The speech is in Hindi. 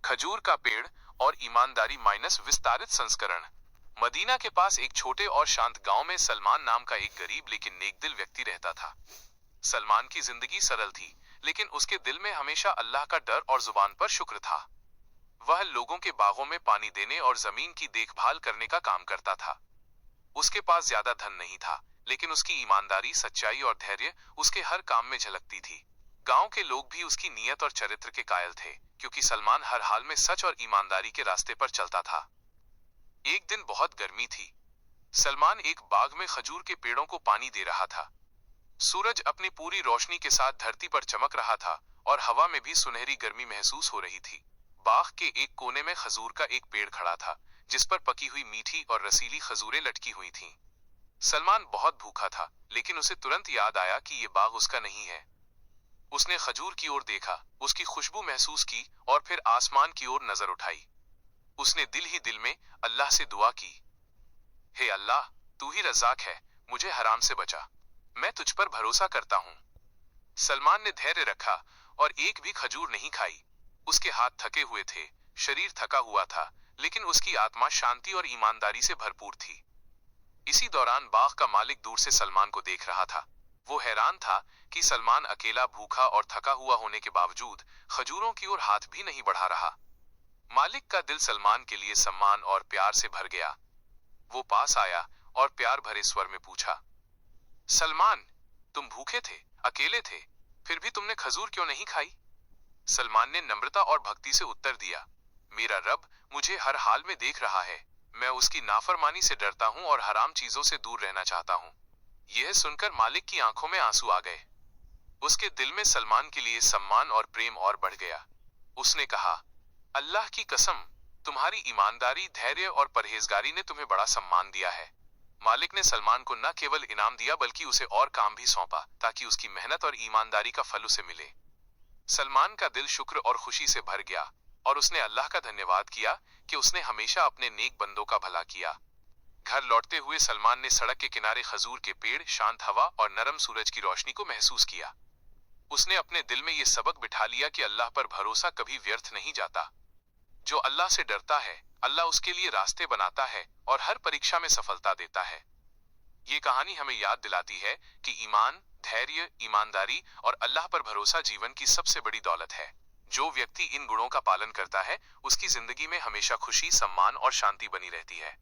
खजूर का पेड़ और ईमानदारी माइनस विस्तारित संस्करण। मदीना के पास एक छोटे और शांत गांव में सलमान नाम का एक गरीब लेकिन नेकदिल व्यक्ति रहता था। सलमान की जिंदगी सरल थी, लेकिन उसके दिल में हमेशा अल्लाह का डर और जुबान पर शुक्र था। वह लोगों के बागों में पानी देने और जमीन की देखभाल करने का काम करता था। उसके पास ज्यादा धन नहीं था, लेकिन उसकी ईमानदारी, सच्चाई और धैर्य उसके हर काम में झलकती थी। गांव के लोग भी उसकी नीयत और चरित्र के कायल थे, क्योंकि सलमान हर हाल में सच और ईमानदारी के रास्ते पर चलता था। एक दिन बहुत गर्मी थी। सलमान एक बाग में खजूर के पेड़ों को पानी दे रहा था। सूरज अपनी पूरी रोशनी के साथ धरती पर चमक रहा था और हवा में भी सुनहरी गर्मी महसूस हो रही थी। बाग के एक कोने में खजूर का एक पेड़ खड़ा था, जिस पर पकी हुई मीठी और रसीली खजूरें लटकी हुई थीं। सलमान बहुत भूखा था, लेकिन उसे तुरंत याद आया कि ये बाग उसका नहीं है। उसने खजूर की ओर देखा, उसकी खुशबू महसूस की और फिर आसमान की ओर नजर उठाई। उसने दिल ही दिल में अल्लाह से दुआ की, हे अल्लाह, तू ही रज़ाक है, मुझे हराम से बचा, मैं तुझ पर भरोसा करता हूँ। सलमान ने धैर्य रखा और एक भी खजूर नहीं खाई। उसके हाथ थके हुए थे, शरीर थका हुआ था, लेकिन उसकी आत्मा शांति और ईमानदारी से भरपूर थी। इसी दौरान बाग का मालिक दूर से सलमान को देख रहा था। वो हैरान था कि सलमान अकेला, भूखा और थका हुआ होने के बावजूद खजूरों की ओर हाथ भी नहीं बढ़ा रहा। मालिक का दिल सलमान के लिए सम्मान और प्यार से भर गया। वो पास आया और प्यार भरे स्वर में पूछा, सलमान, तुम भूखे थे, अकेले थे, फिर भी तुमने खजूर क्यों नहीं खाई? सलमान ने नम्रता और भक्ति से उत्तर दिया, मेरा रब मुझे हर हाल में देख रहा है, मैं उसकी नाफरमानी से डरता हूँ और हराम चीजों से दूर रहना चाहता हूँ। यह सुनकर मालिक की आंखों में आंसू आ गए। उसके दिल में सलमान के लिए सम्मान और प्रेम और बढ़ गया। उसने कहा, अल्लाह की कसम, तुम्हारी ईमानदारी, धैर्य और परहेजगारी ने तुम्हें बड़ा सम्मान दिया है। मालिक ने सलमान को न केवल इनाम दिया, बल्कि उसे और काम भी सौंपा, ताकि उसकी मेहनत और ईमानदारी का फल उसे मिले। सलमान का दिल शुक्र और खुशी से भर गया और उसने अल्लाह का धन्यवाद किया कि उसने हमेशा अपने नेक बंदों का भला किया। घर लौटते हुए सलमान ने सड़क के किनारे खजूर के पेड़, शांत हवा और नरम सूरज की रोशनी को महसूस किया। उसने अपने दिल में यह सबक बिठा लिया कि अल्लाह पर भरोसा कभी व्यर्थ नहीं जाता। जो अल्लाह से डरता है, अल्लाह उसके लिए रास्ते बनाता है और हर परीक्षा में सफलता देता है। ये कहानी हमें याद दिलाती है कि ईमान, धैर्य, ईमानदारी और अल्लाह पर भरोसा जीवन की सबसे बड़ी दौलत है। जो व्यक्ति इन गुणों का पालन करता है, उसकी जिंदगी में हमेशा खुशी, सम्मान और शांति बनी रहती है।